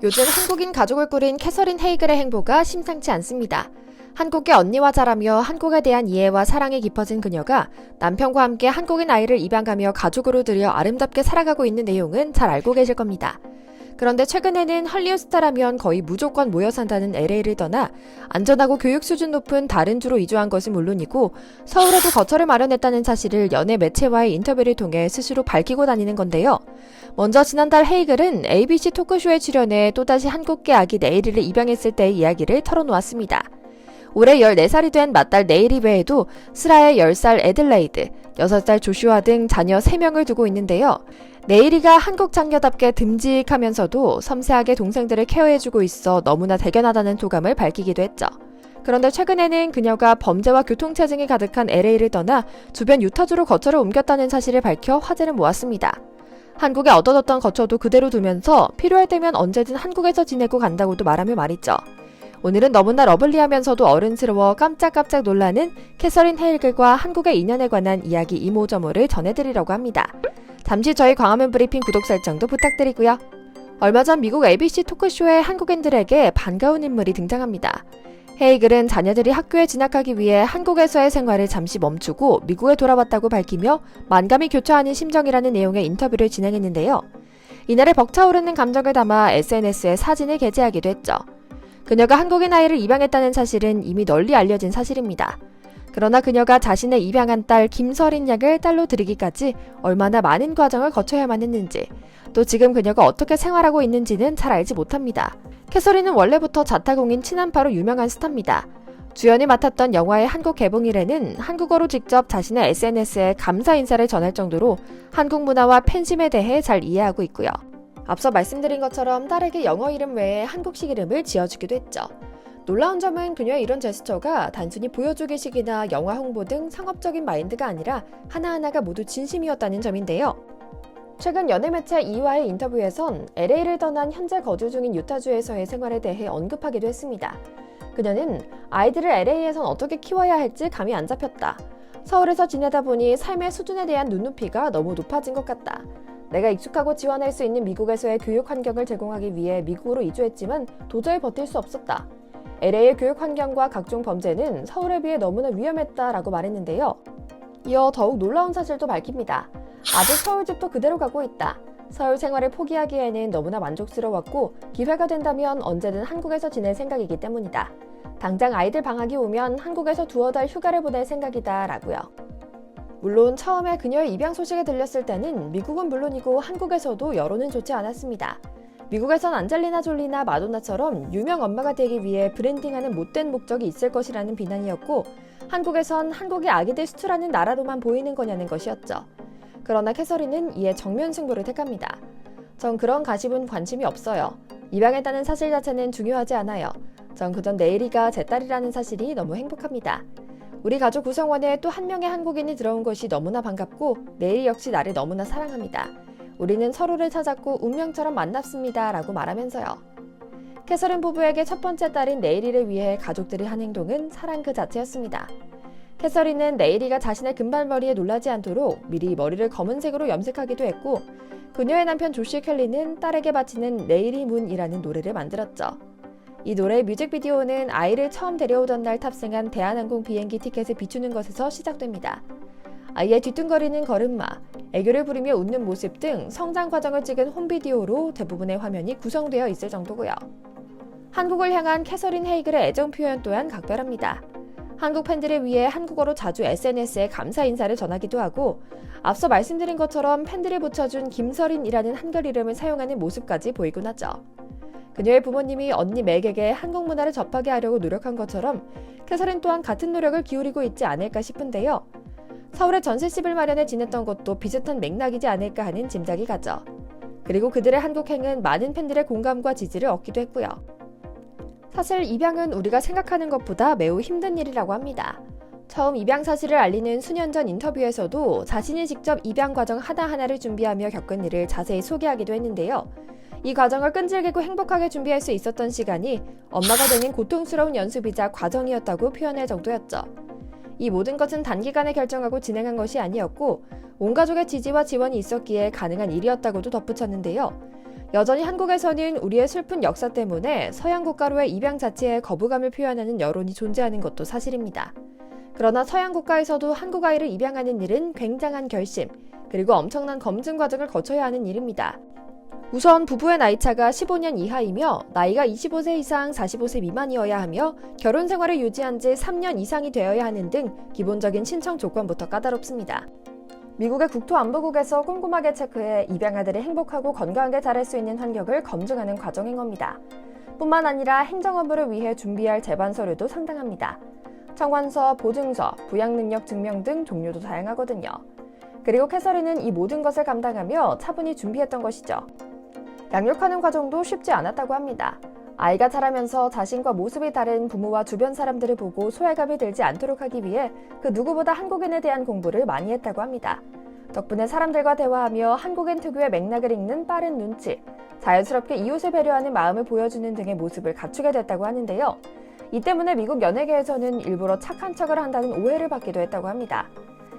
요즘 한국인 가족을 꾸린 캐서린 헤이글의 행보가 심상치 않습니다. 한국의 언니와 자라며 한국에 대한 이해와 사랑이 깊어진 그녀가 남편과 함께 한국인 아이를 입양하며 가족으로 들여 아름답게 살아가고 있는 내용은 잘 알고 계실 겁니다. 그런데 최근에는 헐리우드 스타라면 거의 무조건 모여 산다는 LA를 떠나 안전하고 교육 수준 높은 다른 주로 이주한 것은 물론이고 서울에도 거처를 마련했다는 사실을 연예 매체와의 인터뷰를 통해 스스로 밝히고 다니는 건데요. 먼저 지난달 헤이글은 ABC 토크쇼에 출연해 또다시 한국계 아기 네일이를 입양했을 때의 이야기를 털어놓았습니다. 올해 14살이 된 맏딸 네일이 외에도 슬아의 10살 애들레이드, 6살 조슈아 등 자녀 3명을 두고 있는데요. 네일이가 한국 장녀답게 듬직하면서도 섬세하게 동생들을 케어해주고 있어 너무나 대견하다는 소감을 밝히기도 했죠. 그런데 최근에는 그녀가 범죄와 교통체증이 가득한 LA를 떠나 주변 유타주로 거처를 옮겼다는 사실을 밝혀 화제를 모았습니다. 한국에 얻어뒀던 거처도 그대로 두면서 필요할 때면 언제든 한국에서 지내고 간다고도 말하며 말이죠. 오늘은 너무나 러블리하면서도 어른스러워 깜짝깜짝 놀라는 캐서린 헤이글과 한국의 인연에 관한 이야기 이모저모를 전해드리려고 합니다. 잠시 저희 광화문 브리핑 구독 설정도 부탁드리고요. 얼마 전 미국 ABC 토크쇼에 한국인들에게 반가운 인물이 등장합니다. 헤이글은 자녀들이 학교에 진학하기 위해 한국에서의 생활을 잠시 멈추고 미국에 돌아왔다고 밝히며 만감이 교차하는 심정이라는 내용의 인터뷰를 진행했는데요. 이날의 벅차오르는 감정을 담아 SNS에 사진을 게재하기도 했죠. 그녀가 한국인 아이를 입양했다는 사실은 이미 널리 알려진 사실입니다. 그러나 그녀가 자신의 입양한 딸 김서린 양을 딸로 들이기까지 얼마나 많은 과정을 거쳐야만 했는지, 또 지금 그녀가 어떻게 생활하고 있는지는 잘 알지 못합니다. 캐서린은 원래부터 자타공인 친한파로 유명한 스타입니다. 주연이 맡았던 영화의 한국 개봉일에는 한국어로 직접 자신의 SNS에 감사 인사를 전할 정도로 한국 문화와 팬심에 대해 잘 이해하고 있고요. 앞서 말씀드린 것처럼 딸에게 영어 이름 외에 한국식 이름을 지어주기도 했죠. 놀라운 점은 그녀의 이런 제스처가 단순히 보여주기식이나 영화 홍보 등 상업적인 마인드가 아니라 하나하나가 모두 진심이었다는 점인데요. 최근 연예 매체 이와의 인터뷰에선 LA를 떠난 현재 거주 중인 유타주에서의 생활에 대해 언급하기도 했습니다. 그녀는 아이들을 LA에선 어떻게 키워야 할지 감이 안 잡혔다. 서울에서 지내다 보니 삶의 수준에 대한 눈높이가 너무 높아진 것 같다. 내가 익숙하고 지원할 수 있는 미국에서의 교육 환경을 제공하기 위해 미국으로 이주했지만 도저히 버틸 수 없었다. LA의 교육 환경과 각종 범죄는 서울에 비해 너무나 위험했다라고 말했는데요. 이어 더욱 놀라운 사실도 밝힙니다. 아직 서울 집도 그대로 가고 있다. 서울 생활을 포기하기에는 너무나 만족스러웠고 기회가 된다면 언제든 한국에서 지낼 생각이기 때문이다. 당장 아이들 방학이 오면 한국에서 두어 달 휴가를 보낼 생각이다 라고요. 물론 처음에 그녀의 입양 소식이 들렸을 때는 미국은 물론이고 한국에서도 여론은 좋지 않았습니다. 미국에선 안젤리나 졸리나 마돈나처럼 유명 엄마가 되기 위해 브랜딩하는 못된 목적이 있을 것이라는 비난이었고, 한국에선 한국이 아기들 수출하는 나라로만 보이는 거냐는 것이었죠. 그러나 캐서린은 이에 정면 승부를 택합니다. 전 그런 가십은 관심이 없어요. 입양했다는 사실 자체는 중요하지 않아요. 전 그저 네일이가 제 딸이라는 사실이 너무 행복합니다. 우리 가족 구성원에 또 한 명의 한국인이 들어온 것이 너무나 반갑고 네일 역시 나를 너무나 사랑합니다. 우리는 서로를 찾았고 운명처럼 만났습니다 라고 말하면서요. 캐서린 부부에게 첫 번째 딸인 네일이를 위해 가족들이 한 행동은 사랑 그 자체였습니다. 캐서린은 네일이가 자신의 금발머리에 놀라지 않도록 미리 머리를 검은색으로 염색하기도 했고, 그녀의 남편 조시 켈리는 딸에게 바치는 네일이 문이라는 노래를 만들었죠. 이 노래의 뮤직비디오는 아이를 처음 데려오던 날 탑승한 대한항공 비행기 티켓을 비추는 것에서 시작됩니다. 아이의 뒤뚱거리는 걸음마, 애교를 부리며 웃는 모습 등 성장 과정을 찍은 홈비디오로 대부분의 화면이 구성되어 있을 정도고요. 한국을 향한 캐서린 헤이글의 애정 표현 또한 각별합니다. 한국 팬들을 위해 한국어로 자주 SNS에 감사 인사를 전하기도 하고, 앞서 말씀드린 것처럼 팬들이 붙여준 김서린이라는 한글 이름을 사용하는 모습까지 보이곤 하죠. 그녀의 부모님이 언니 맥에게 한국 문화를 접하게 하려고 노력한 것처럼 캐서린 또한 같은 노력을 기울이고 있지 않을까 싶은데요. 서울에 전셋집을 마련해 지냈던 것도 비슷한 맥락이지 않을까 하는 짐작이 가죠. 그리고 그들의 한국행은 많은 팬들의 공감과 지지를 얻기도 했고요. 사실 입양은 우리가 생각하는 것보다 매우 힘든 일이라고 합니다. 처음 입양 사실을 알리는 수년 전 인터뷰에서도 자신이 직접 입양 과정 하나하나를 준비하며 겪은 일을 자세히 소개하기도 했는데요. 이 과정을 끈질기고 행복하게 준비할 수 있었던 시간이 엄마가 되는 고통스러운 연습이자 과정이었다고 표현할 정도였죠. 이 모든 것은 단기간에 결정하고 진행한 것이 아니었고 온 가족의 지지와 지원이 있었기에 가능한 일이었다고도 덧붙였는데요. 여전히 한국에서는 우리의 슬픈 역사 때문에 서양 국가로의 입양 자체에 거부감을 표현하는 여론이 존재하는 것도 사실입니다. 그러나 서양 국가에서도 한국 아이를 입양하는 일은 굉장한 결심, 그리고 엄청난 검증 과정을 거쳐야 하는 일입니다. 우선 부부의 나이차가 15년 이하이며 나이가 25세 이상 45세 미만이어야 하며 결혼 생활을 유지한 지 3년 이상이 되어야 하는 등 기본적인 신청 조건부터 까다롭습니다. 미국의 국토안보국에서 꼼꼼하게 체크해 입양아들이 행복하고 건강하게 자랄 수 있는 환경을 검증하는 과정인 겁니다. 뿐만 아니라 행정 업무를 위해 준비할 재반 서류도 상당합니다. 청원서, 보증서, 부양 능력 증명 등 종류도 다양하거든요. 그리고 캐서린은 이 모든 것을 감당하며 차분히 준비했던 것이죠. 양육하는 과정도 쉽지 않았다고 합니다. 아이가 자라면서 자신과 모습이 다른 부모와 주변 사람들을 보고 소외감이 들지 않도록 하기 위해 그 누구보다 한국인에 대한 공부를 많이 했다고 합니다. 덕분에 사람들과 대화하며 한국인 특유의 맥락을 읽는 빠른 눈치, 자연스럽게 이웃을 배려하는 마음을 보여주는 등의 모습을 갖추게 됐다고 하는데요. 이 때문에 미국 연예계에서는 일부러 착한 척을 한다는 오해를 받기도 했다고 합니다.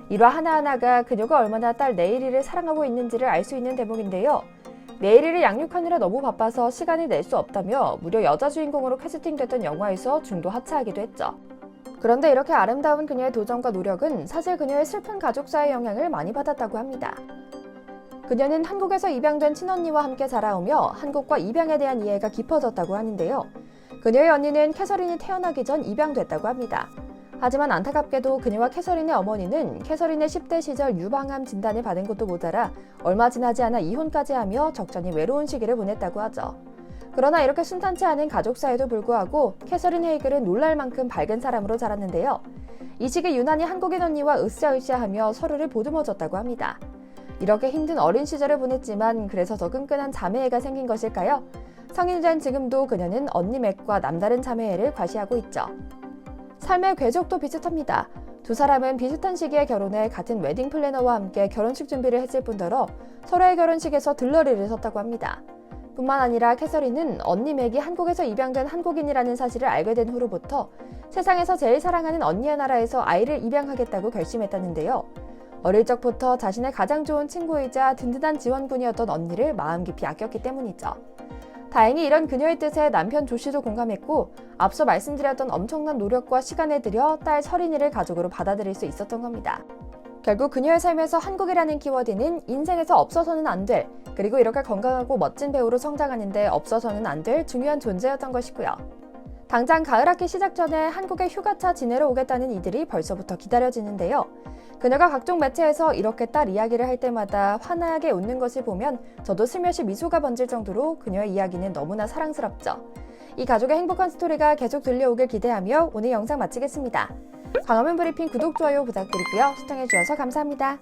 일화 하나하나가 그녀가 얼마나 딸 네일리를 사랑하고 있는지를 알 수 있는 대목인데요. 네일리를 양육하느라 너무 바빠서 시간을 낼 수 없다며 무려 여자 주인공으로 캐스팅됐던 영화에서 중도 하차하기도 했죠. 그런데 이렇게 아름다운 그녀의 도전과 노력은 사실 그녀의 슬픈 가족사의 영향을 많이 받았다고 합니다. 그녀는 한국에서 입양된 친언니와 함께 자라오며 한국과 입양에 대한 이해가 깊어졌다고 하는데요. 그녀의 언니는 캐서린이 태어나기 전 입양됐다고 합니다. 하지만 안타깝게도 그녀와 캐서린의 어머니는 캐서린의 10대 시절 유방암 진단을 받은 것도 모자라 얼마 지나지 않아 이혼까지 하며 적잖이 외로운 시기를 보냈다고 하죠. 그러나 이렇게 순탄치 않은 가족사에도 불구하고 캐서린 헤이글은 놀랄 만큼 밝은 사람으로 자랐는데요. 이 시기 유난히 한국인 언니와 으쌰으쌰하며 서로를 보듬어줬다고 합니다. 이렇게 힘든 어린 시절을 보냈지만 그래서 더 끈끈한 자매애가 생긴 것일까요? 성인이 된 지금도 그녀는 언니 맥과 남다른 자매애를 과시하고 있죠. 삶의 궤적도 비슷합니다. 두 사람은 비슷한 시기에 결혼해 같은 웨딩 플래너와 함께 결혼식 준비를 했을 뿐더러 서로의 결혼식에서 들러리를 섰다고 합니다. 뿐만 아니라 캐서린은 언니 맥이 한국에서 입양된 한국인이라는 사실을 알게 된 후로부터 세상에서 제일 사랑하는 언니의 나라에서 아이를 입양하겠다고 결심했다는데요. 어릴 적부터 자신의 가장 좋은 친구이자 든든한 지원군이었던 언니를 마음 깊이 아꼈기 때문이죠. 다행히 이런 그녀의 뜻에 남편 조 씨도 공감했고 앞서 말씀드렸던 엄청난 노력과 시간을 들여 딸 서린이를 가족으로 받아들일 수 있었던 겁니다. 결국 그녀의 삶에서 한국이라는 키워드는 인생에서 없어서는 안 될, 그리고 이렇게 건강하고 멋진 배우로 성장하는데 없어서는 안 될 중요한 존재였던 것이고요. 당장 가을 학기 시작 전에 한국에 휴가차 지내러 오겠다는 이들이 벌써부터 기다려지는데요. 그녀가 각종 매체에서 이렇게 딸 이야기를 할 때마다 환하게 웃는 것을 보면 저도 슬며시 미소가 번질 정도로 그녀의 이야기는 너무나 사랑스럽죠. 이 가족의 행복한 스토리가 계속 들려오길 기대하며 오늘 영상 마치겠습니다. 광화문 브리핑 구독, 좋아요 부탁드리고요. 시청해주셔서 감사합니다.